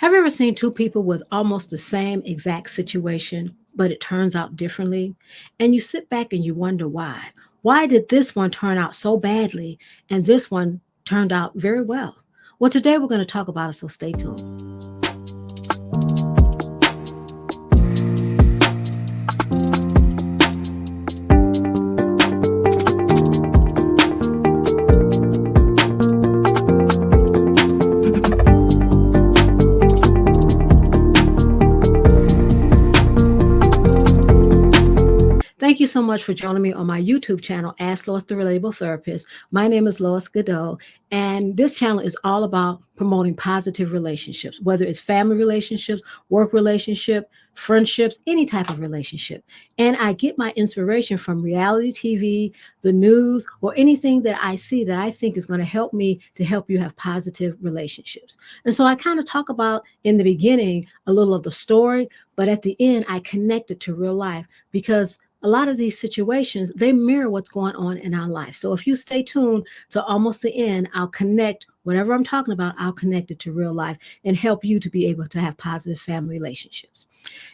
Have you ever seen two people with almost the same exact situation, but it turns out differently? And you sit back and you wonder why. Why did this one turn out so badly and this one turned out very well? Well, today we're going to talk about it, so stay tuned. Thank you so much for joining me on my YouTube channel, Ask Lois the Relatable Therapist. My name is Lois Godot, and this channel is all about promoting positive relationships, whether it's family relationships, work relationship, friendships, any type of relationship. And I get my inspiration from reality TV, the news, or anything that I see that I think is going to help me to help you have positive relationships. And so I kind of talk about in the beginning a little of the story, but at the end, I connect it to real life because a lot of these situations, they mirror what's going on in our life. So if you stay tuned to almost the end, I'll connect whatever I'm talking about, I'll connect it to real life and help you to be able to have positive family relationships.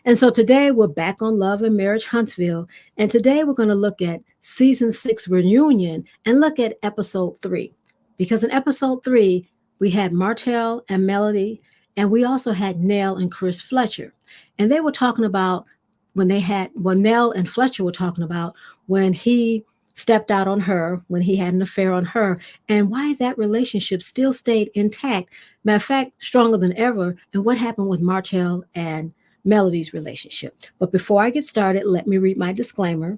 And so today we're back on Love and Marriage Huntsville. And today we're going to look at season 6 reunion and look at episode 3. Because in episode 3, we had Martell and Melody, and we also had Nell and Chris Fletcher. And they were talking about Nell and Fletcher were talking about when he stepped out on her, when he had an affair on her, and why that relationship still stayed intact. Matter of fact, stronger than ever, and what happened with Martell and Melody's relationship. But before I get started, let me read my disclaimer.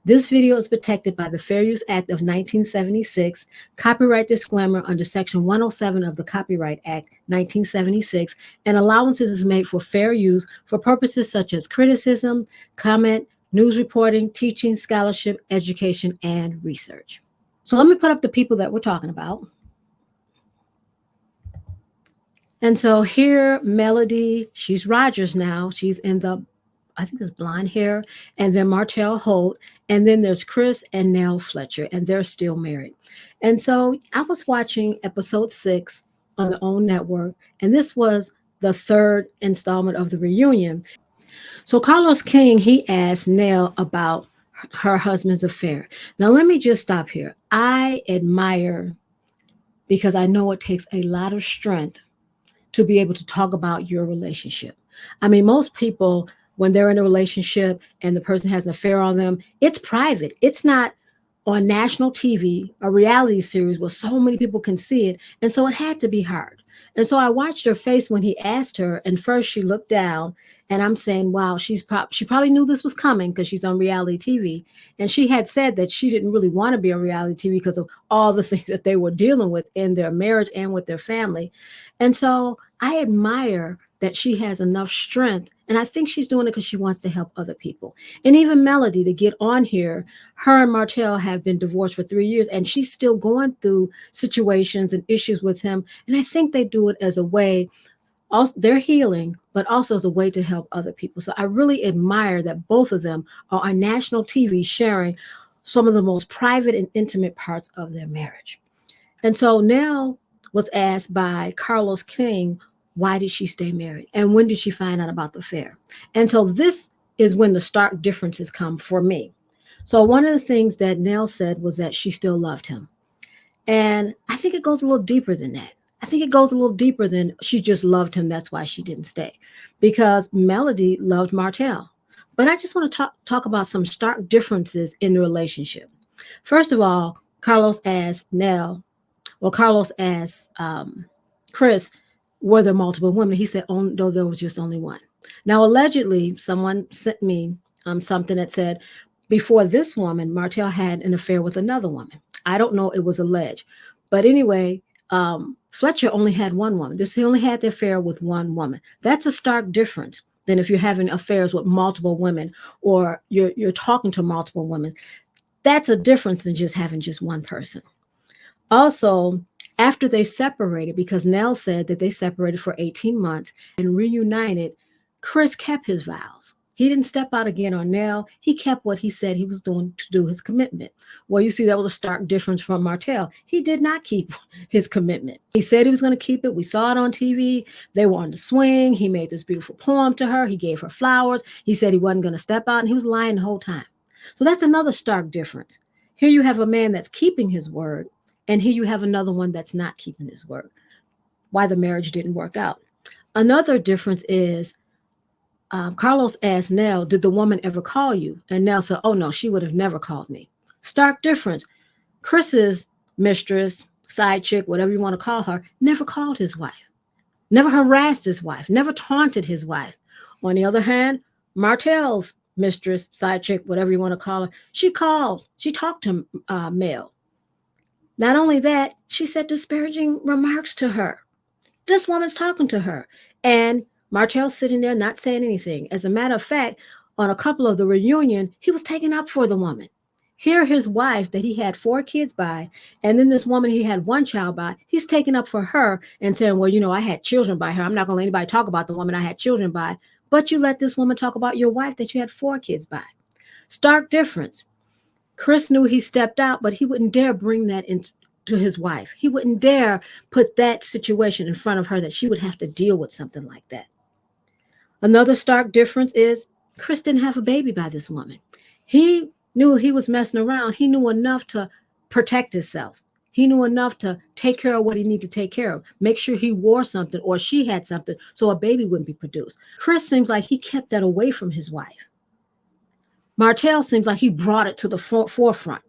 This video is protected by the Fair Use Act of 1976, copyright disclaimer under Section 107 of the Copyright Act 1976, and allowances is made for fair use for purposes such as criticism, comment, news reporting, teaching, scholarship, education, and research. So let me put up the people that we're talking about. And so here, Melody, she's Rogers now. She's in I think it's blonde hair, and then Martell Holt, and then there's Chris and Nell Fletcher, and they're still married. And so I was watching episode 6 on the OWN network, and this was the 3rd installment of the reunion. So Carlos King, he asked Nell about her husband's affair. Now, let me just stop here. I admire, because I know it takes a lot of strength to be able to talk about your relationship. I mean, most people, when they're in a relationship and the person has an affair on them, it's private. It's not on national TV, a reality series where so many people can see it. And so it had to be hard. And so I watched her face when he asked her, and first she looked down, and I'm saying, wow, she probably knew this was coming because she's on reality TV. And she had said that she didn't really want to be on reality TV because of all the things that they were dealing with in their marriage and with their family. And so I admire that she has enough strength. And I think she's doing it because she wants to help other people. And even Melody, to get on here, her and Martell have been divorced for 3 years, and she's still going through situations and issues with him. And I think they do it as a way, also they're healing, but also as a way to help other people. So I really admire that both of them are on national TV sharing some of the most private and intimate parts of their marriage. And so Nell was asked by Carlos King, why did she stay married? And when did she find out about the affair? And so this is when the stark differences come for me. So one of the things that Nell said was that she still loved him. And I think it goes a little deeper than that. I think it goes a little deeper than she just loved him. That's why she didn't stay. Because Melody loved Martell. But I just want to talk about some stark differences in the relationship. First of all, Carlos asked Chris, were there multiple women? He said, oh, no, there was just only one. Now, allegedly, someone sent me something that said, before this woman, Martell had an affair with another woman. I don't know, it was alleged. But anyway, Fletcher only had one woman. He only had the affair with one woman. That's a stark difference than if you're having affairs with multiple women or you're talking to multiple women. That's a difference than just having just one person. Also, after they separated, because Nell said that they separated for 18 months and reunited, Chris kept his vows. He didn't step out again on Nell. He kept what he said he was doing to do his commitment. Well, you see, that was a stark difference from Martell. He did not keep his commitment. He said he was going to keep it. We saw it on TV. They were on the swing. He made this beautiful poem to her. He gave her flowers. He said he wasn't going to step out, and he was lying the whole time. So that's another stark difference. Here you have a man that's keeping his word, and here you have another one that's not keeping his word. Why the marriage didn't work out. Another difference is Carlos asked Nell, did the woman ever call you? And Nell said, oh, no, she would have never called me. Stark difference. Chris's mistress, side chick, whatever you want to call her, never called his wife, never harassed his wife, never taunted his wife. On the other hand, Martell's mistress, side chick, whatever you want to call her, she talked to Mel. Not only that, she said disparaging remarks to her. This woman's talking to her. And Martell's sitting there not saying anything. As a matter of fact, on a couple of the reunion, he was taking up for the woman. Here, his wife that he had 4 kids by, and then this woman he had 1 child by, he's taking up for her and saying, well, you know, I had children by her. I'm not going to let anybody talk about the woman I had children by. But you let this woman talk about your wife that you had 4 kids by. Stark difference. Chris knew he stepped out, but he wouldn't dare bring that into his wife. He wouldn't dare put that situation in front of her that she would have to deal with something like that. Another stark difference is Chris didn't have a baby by this woman. He knew he was messing around. He knew enough to protect himself. He knew enough to take care of what he needed to take care of, make sure he wore something or she had something so a baby wouldn't be produced. Chris seems like he kept that away from his wife. Martell seems like he brought it to the forefront.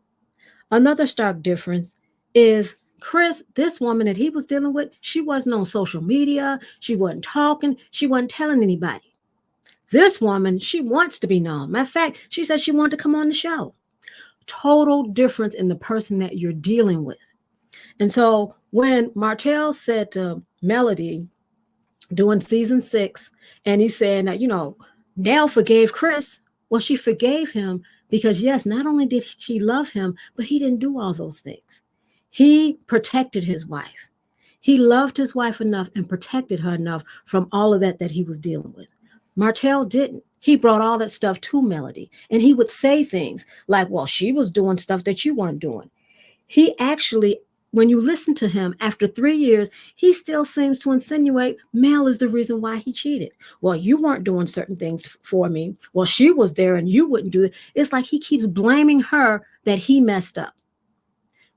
Another stark difference is Chris, this woman that he was dealing with, she wasn't on social media. She wasn't talking. She wasn't telling anybody. This woman, she wants to be known. Matter of fact, she said she wanted to come on the show. Total difference in the person that you're dealing with. And so when Martell said to Melody during season 6, and he's saying that, you know, Nell forgave Chris. Well, she forgave him because, yes, not only did she love him, but he didn't do all those things. He protected his wife. He loved his wife enough and protected her enough from all of that he was dealing with. Martell didn't. He brought all that stuff to Melody, and he would say things like, well, she was doing stuff that you weren't doing. He actually, when you listen to him after 3 years, he still seems to insinuate Mel is the reason why he cheated. Well, you weren't doing certain things for me. Well, she was there and you wouldn't do it. It's like he keeps blaming her that he messed up.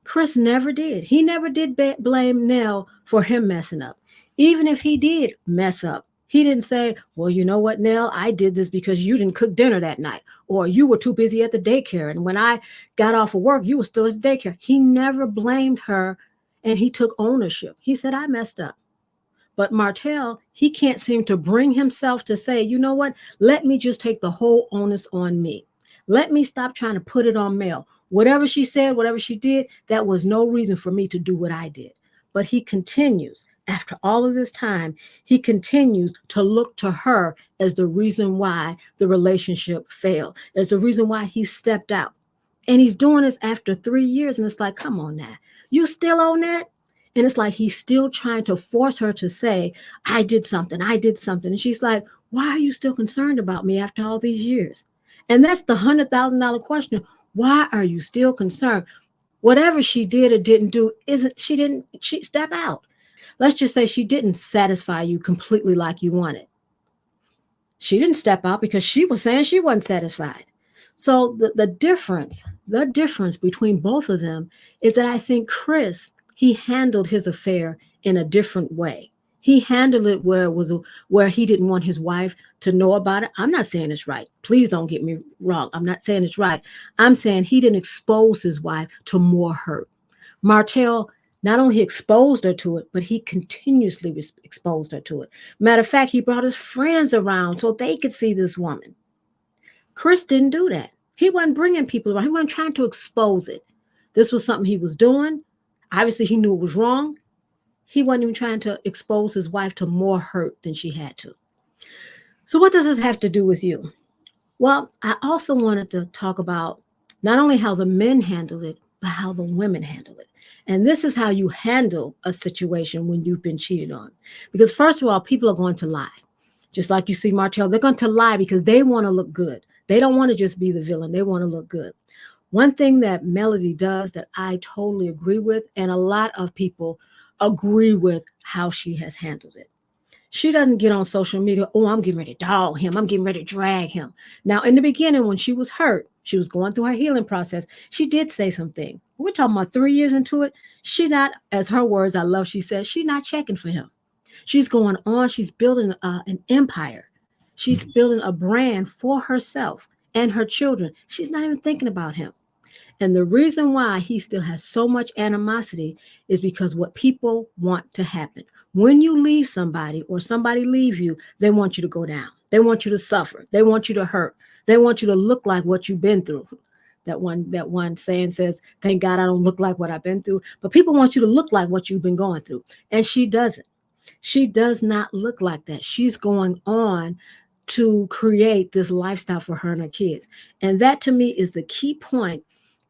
Chris never did. He never did blame Nell for him messing up. Even if he did mess up, he didn't say, well, you know what, Nell, I did this because you didn't cook dinner that night, or you were too busy at the daycare. And when I got off of work, you were still at the daycare. He never blamed her, and he took ownership. He said, I messed up. But Martell, he can't seem to bring himself to say, you know what, let me just take the whole onus on me. Let me stop trying to put it on Mel. Whatever she said, whatever she did, that was no reason for me to do what I did. But he continues, after all of this time, he continues to look to her as the reason why the relationship failed, as the reason why he stepped out. And he's doing this after 3 years. And it's like, come on now, you still on that? And it's like he's still trying to force her to say, I did something. And she's like, why are you still concerned about me after all these years? And that's the $100,000 question. Why are you still concerned? Whatever she did or didn't do, she step out. Let's just say she didn't satisfy you completely like you wanted. She didn't step out because she was saying she wasn't satisfied. So the difference between both of them is that I think Chris, he handled his affair in a different way. He handled it where he didn't want his wife to know about it. I'm not saying it's right. Please don't get me wrong. I'm not saying it's right. I'm saying he didn't expose his wife to more hurt. Martell not only exposed her to it, but he continuously exposed her to it. Matter of fact, he brought his friends around so they could see this woman. Chris didn't do that. He wasn't bringing people around. He wasn't trying to expose it. This was something he was doing. Obviously, he knew it was wrong. He wasn't even trying to expose his wife to more hurt than she had to. So what does this have to do with you? Well, I also wanted to talk about not only how the men handle it, but how the women handle it. And this is how you handle a situation when you've been cheated on. Because first of all, people are going to lie. Just like you see Martell, they're going to lie because they want to look good. They don't want to just be the villain. They want to look good. One thing that Melody does that I totally agree with, and a lot of people agree with how she has handled it. She doesn't get on social media, oh, I'm getting ready to dog him. I'm getting ready to drag him. Now, in the beginning, when she was hurt, she was going through her healing process. She did say something. We're talking about 3 years into it. She not, as her words, I love, she says, she's not checking for him. She's going on. She's building an empire. She's building a brand for herself and her children. She's not even thinking about him. And the reason why he still has so much animosity is because what people want to happen. When you leave somebody or somebody leave you, they want you to go down. They want you to suffer. They want you to hurt. They want you to look like what you've been through. That one saying says, thank God I don't look like what I've been through. But people want you to look like what you've been going through. And she doesn't. She does not look like that. She's going on to create this lifestyle for her and her kids. And that to me is the key point,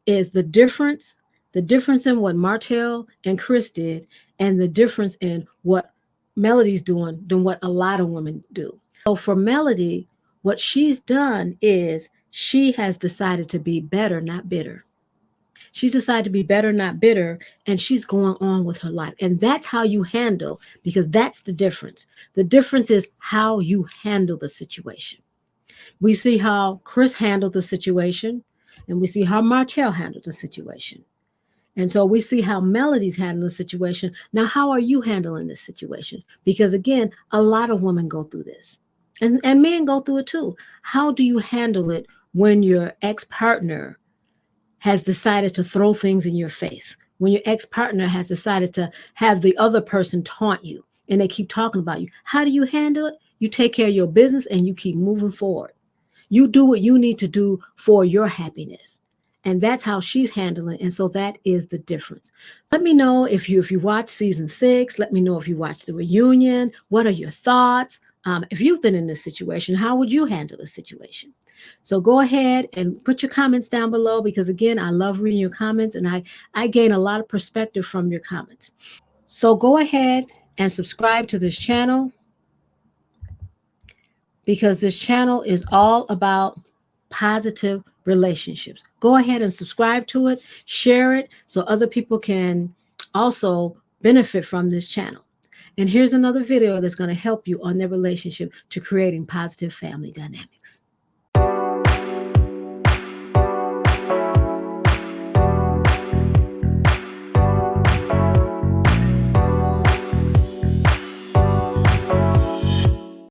is the difference in what Martell and Chris did, and the difference in what Melody's doing than what a lot of women do. So for Melody, what she's done is she has decided to be better, not bitter. She's decided to be better, not bitter, and she's going on with her life. And that's how you handle, because that's the difference. The difference is how you handle the situation. We see how Chris handled the situation, and we see how Martell handled the situation. And so we see how Melody's handling the situation. Now, how are you handling this situation? Because again, a lot of women go through this. And men go through it too. How do you handle it when your ex-partner has decided to throw things in your face? When your ex-partner has decided to have the other person taunt you and they keep talking about you, how do you handle it? You take care of your business and you keep moving forward. You do what you need to do for your happiness. And that's how she's handling it. And so that is the difference. Let me know if you watch season 6. Let me know if you watch the reunion. What are your thoughts? If you've been in this situation, how would you handle the situation? So go ahead and put your comments down below, because again, I love reading your comments, and I gain a lot of perspective from your comments. So go ahead and subscribe to this channel, because this channel is all about positive relationships. Go ahead and subscribe to it, share it so other people can also benefit from this channel. And here's another video that's going to help you on their relationship to creating positive family dynamics.